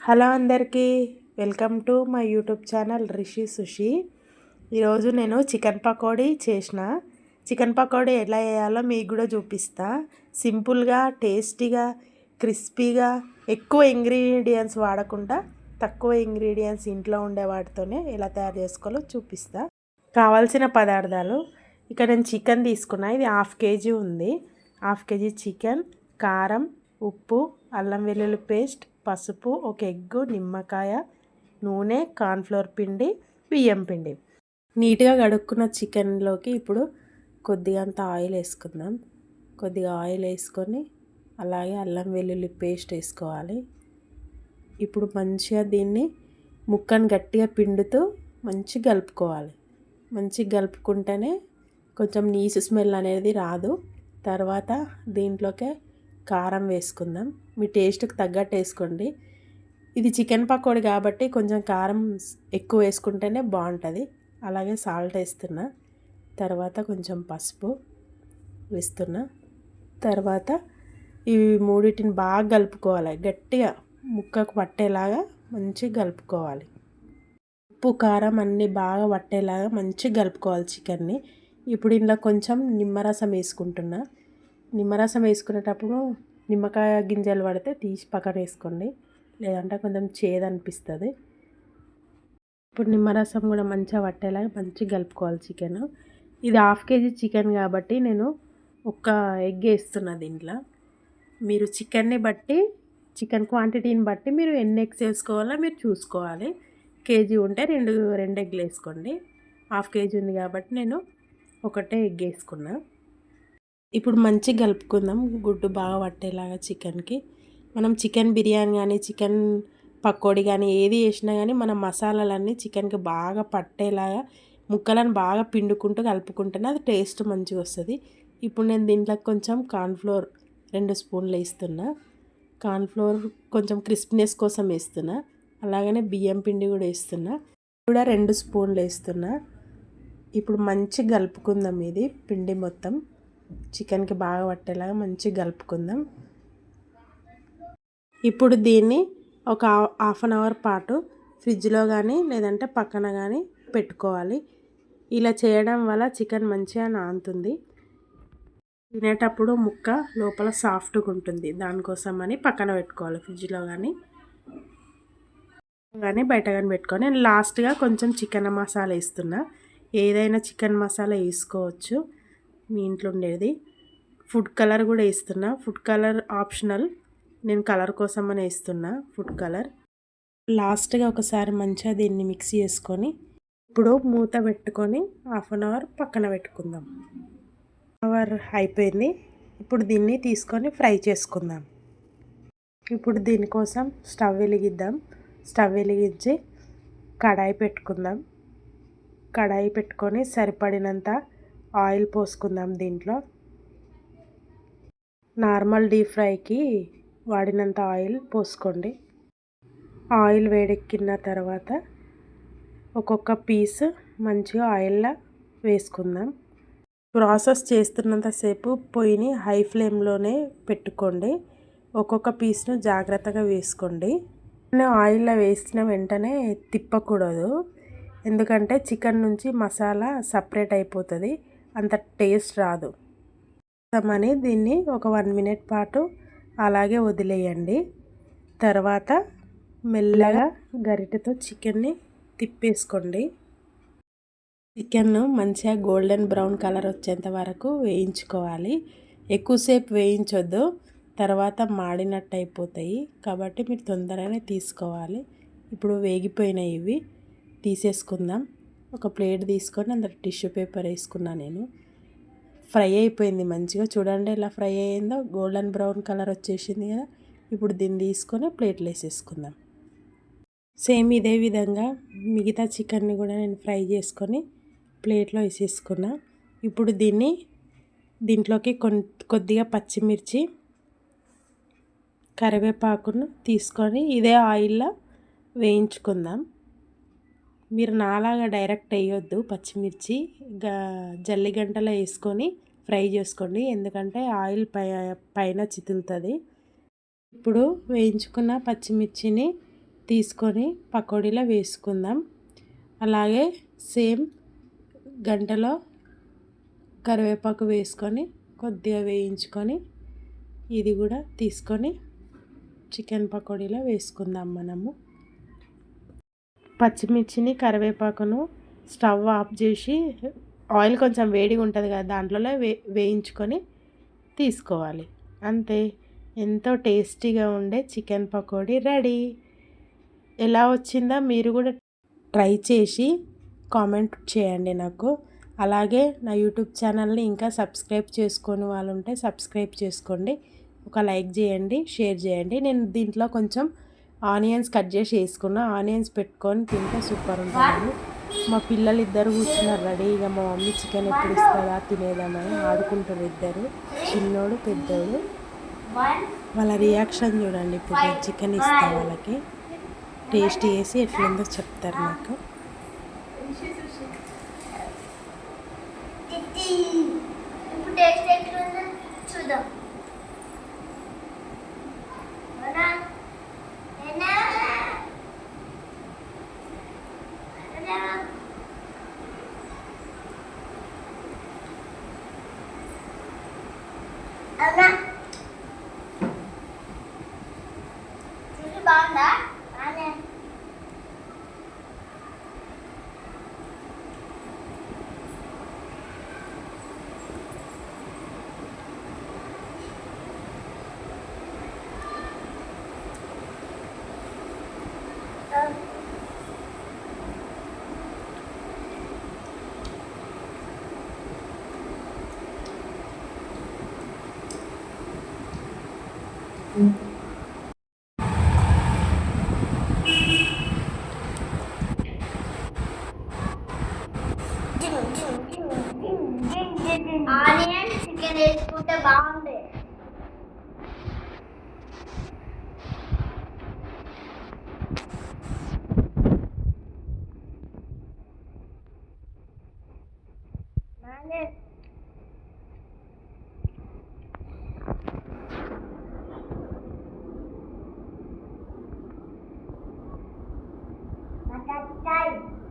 Hello అందరికీ, welcome to my YouTube channel Rishi Sushee. ఈరోజు నేను చికెన్ పకోడీ చేసిన. చికెన్ పకోడీ ఎలా చేయాలో మీకు కూడా చూపిస్తా. సింపుల్గా, టేస్టీగా, క్రిస్పీగా, ఎక్కువ ఇంగ్రీడియంట్స్ వాడకుండా తక్కువ ఇంగ్రీడియంట్స్ ఇంట్లో ఉండే వాటితోనే ఎలా తయారు చేసుకోవాలో చూపిస్తా. కావాల్సిన పదార్థాలు, ఇక్కడ నేను చికెన్ తీసుకున్నా. ఇది 1/2 kg ఉంది. 1/2 kg చికెన్, కారం, ఉప్పు, అల్లం వెల్లుల్లి పేస్ట్, పసుపు, ఒక ఎగ్గు, నిమ్మకాయ, నూనె, కార్న్ఫ్లోర్ పిండి, బియ్యం పిండి. నీట్గా కడుక్కున్న చికెన్లోకి ఇప్పుడు కొద్దిగా అంత ఆయిల్ వేసుకుందాం. కొద్దిగా ఆయిల్ వేసుకొని అలాగే అల్లం వెల్లుల్లి పేస్ట్ వేసుకోవాలి. ఇప్పుడు మంచిగా దీన్ని ముక్కను గట్టిగా పిండుతూ మంచిగా కలుపుకోవాలి. మంచిగా కలుపుకుంటేనే కొంచెం నీసు స్మెల్ అనేది రాదు. తర్వాత దీంట్లోకే కారం వేసుకుందాం. మీ టేస్ట్కి తగ్గట్టు వేసుకోండి. ఇది చికెన్ పకోడీ కాబట్టి కొంచెం కారం ఎక్కువ వేసుకుంటేనే బాగుంటుంది. అలాగే సాల్ట్ వేస్తున్నా. తర్వాత కొంచెం పసుపు వేస్తున్నా. తర్వాత ఇవి మూడింటిని బాగా కలుపుకోవాలి. గట్టిగా ముక్కకు పట్టేలాగా మంచిగా కలుపుకోవాలి. ఉప్పు కారం అన్నీ బాగా పట్టేలాగా మంచిగా కలుపుకోవాలి చికెన్ని. ఇప్పుడు ఇందులో కొంచెం నిమ్మరసం వేసుకుంటున్నా. నిమ్మరసం వేసుకునేటప్పుడు నిమ్మకాయ గింజలు పడితే తీసి పక్కన వేసుకోండి, లేదంటే కొంచెం చేదు అనిపిస్తుంది. ఇప్పుడు నిమ్మరసం కూడా మంచిగా పట్టేలాగా మంచిగా కలుపుకోవాలి చికెన్. ఇది 1/2 kg చికెన్ కాబట్టి నేను ఒక ఎగ్ వేస్తున్నా దీంట్లో. మీరు చికెన్ని బట్టి, చికెన్ క్వాంటిటీని బట్టి మీరు ఎన్ని ఎగ్స్ వేసుకోవాలో మీరు చూసుకోవాలి. కేజీ ఉంటే రెండు ఎగ్లు వేసుకోండి. 1/2 kg ఉంది కాబట్టి నేను ఒకటే ఎగ్ వేసుకున్నా. ఇప్పుడు మంచిగా కలుపుకుందాం గుడ్డు బాగా పట్టేలాగా చికెన్కి. మనం చికెన్ బిర్యానీ కానీ, చికెన్ పకోడీ కానీ ఏది చేసినా కానీ మన మసాలాలన్నీ చికెన్కి బాగా పట్టేలాగా ముక్కలను బాగా పిండుకుంటూ కలుపుకుంటేనే అది టేస్ట్ మంచిగా వస్తుంది. ఇప్పుడు నేను దీంట్లో కొంచెం కార్న్ఫ్లోర్ 2 స్పూన్లు వేస్తున్నా. కార్న్ఫ్లోర్ కొంచెం క్రిస్పీనెస్ కోసం వేస్తున్నా. అలాగనే బియ్యం పిండి కూడా వేస్తున్నా. 2 స్పూన్లు వేస్తున్నా. ఇప్పుడు మంచిగా కలుపుకుందాం. ఇది పిండి మొత్తం చికెన్కి బాగా పట్టేలాగా మంచిగా కలుపుకుందాం. ఇప్పుడు దీన్ని ఒక 1/2 అవర్ పాటు ఫ్రిడ్జ్లో కానీ లేదంటే పక్కన కానీ పెట్టుకోవాలి. ఇలా చేయడం వల్ల చికెన్ మంచిగా నానుతుంది. తినేటప్పుడు ముక్క లోపల సాఫ్ట్గా ఉంటుంది. దానికోసమని పక్కన పెట్టుకోవాలి. ఫ్రిడ్జ్లో కానీ బయట కానీ పెట్టుకొని నేను లాస్ట్గా కొంచెం చికెన్ మసాలా వేస్తున్నా. ఏదైనా చికెన్ మసాలా వేసుకోవచ్చు మీ ఇంట్లో ఉండేది. ఫుడ్ కలర్ కూడా వేస్తున్నా. ఫుడ్ కలర్ ఆప్షనల్, నేను కలర్ కోసం అని వేస్తున్నా ఫుడ్ కలర్. లాస్ట్గా ఒకసారి మంచిగా దీన్ని మిక్స్ చేసుకొని ఇప్పుడు మూత పెట్టుకొని 1/2 అవర్ పక్కన పెట్టుకుందాం. అవర్ అయిపోయింది. ఇప్పుడు దీన్ని తీసుకొని ఫ్రై చేసుకుందాం. ఇప్పుడు దీనికోసం స్టవ్ వెలిగిద్దాం. స్టవ్ వెలిగించి కడాయి పెట్టుకుందాం. కడాయి పెట్టుకొని సరిపడినంత ఆయిల్ పోసుకుందాం. దీంట్లో నార్మల్ డీప్ ఫ్రైకి వాడినంత ఆయిల్ పోసుకోండి. ఆయిల్ వేడెక్కిన తర్వాత ఒక్కొక్క పీస్ మంచిగా ఆయిల్లో వేసుకుందాం. ప్రాసెస్ చేస్తున్నంతసేపు పొయ్యిని హై ఫ్లేమ్లోనే పెట్టుకోండి. ఒక్కొక్క పీస్ను జాగ్రత్తగా వేసుకోండి. ఆయిల్లో వేసిన వెంటనే తిప్పకూడదు, ఎందుకంటే చికెన్ నుంచి మసాలా సపరేట్ అయిపోతుంది, అంత టేస్ట్ రాదు. అని దీన్ని ఒక 1 minute పాటు అలాగే వదిలేయండి. తర్వాత మెల్లగా గరిటెతో చికెన్ని తిప్పేసుకోండి. చికెన్ను మంచిగా గోల్డెన్ బ్రౌన్ కలర్ వచ్చేంత వరకు వేయించుకోవాలి. ఎక్కువసేపు వేయించొద్దు, తర్వాత మాడినట్టు అయిపోతాయి. కాబట్టి మీరు తొందరగానే తీసుకోవాలి. ఇప్పుడు వేగిపోయినాయి, ఇవి తీసేసుకుందాం. ఒక ప్లేట్ తీసుకొని అందులో టిష్యూ పేపర్ వేసుకున్నా. నేను ఫ్రై అయిపోయింది మంచిగా. చూడండి ఎలా ఫ్రై అయ్యిందో, గోల్డెన్ బ్రౌన్ కలర్ వచ్చేసింది కదా. ఇప్పుడు దీన్ని తీసుకొని ప్లేట్లో వేసేసుకుందాం. సేమ్ ఇదే విధంగా మిగతా చికెన్ని కూడా నేను ఫ్రై చేసుకొని ప్లేట్లో వేసేసుకున్నా. ఇప్పుడు దీంట్లోకి కొద్దిగా పచ్చిమిర్చి, కరివేపాకును తీసుకొని ఇదే ఆయిల్లో వేయించుకుందాం. మీరు నాలాగా డైరెక్ట్ వేయొద్దు, పచ్చిమిర్చి జల్లిగంటలో వేసుకొని ఫ్రై చేసుకోండి, ఎందుకంటే ఆయిల్ పైన చితులుతుంది. ఇప్పుడు వేయించుకున్న పచ్చిమిర్చిని తీసుకొని పకోడీలో వేసుకుందాం. అలాగే సేమ్ గంటలో కరివేపాకు వేసుకొని కొద్దిగా వేయించుకొని ఇది కూడా తీసుకొని చికెన్ పకోడీలో వేసుకుందాం. మనము పచ్చిమిర్చిని కరివేపాకును స్టవ్ ఆఫ్ చేసి ఆయిల్ కొంచెం వేడిగా ఉంటుంది కదా, దాంట్లో వేయించుకొని తీసుకోవాలి. అంతే, ఎంతో టేస్టీగా ఉండే చికెన్ పకోడీ రెడీ. ఎలా వచ్చిందో మీరు కూడా ట్రై చేసి కామెంట్ చేయండి నాకు. అలాగే నా యూట్యూబ్ ఛానల్ని ఇంకా సబ్స్క్రైబ్ చేసుకొని వాళ్ళు ఉంటే సబ్స్క్రైబ్ చేసుకోండి. ఒక లైక్ చేయండి, షేర్ చేయండి. నేను దీంట్లో కొంచెం ఆనియన్స్ కట్ చేసి వేసుకున్నా. ఆనియన్స్ పెట్టుకొని తింటే సూపర్ ఉంటుంది. మా పిల్లలు ఇద్దరు కూర్చున్నారు రెడీగా. మా మమ్మీ చికెన్ ఎప్పుడు ఇస్తుందా తినేదామని ఆడుకుంటారు ఇద్దరు, చిన్నోడు పెద్దోడు. వాళ్ళ రియాక్షన్ చూడండి. ఇప్పుడు నేను చికెన్ ఇస్తా వాళ్ళకి. టేస్ట్ చేసి ఎట్లుందో చెప్తారు నాకు. చూద్దాం. అన్నా చూసి బాగుందా? అనే ఆనియన్ చికెన్ వేసుకుంటే బాగుంది. Makan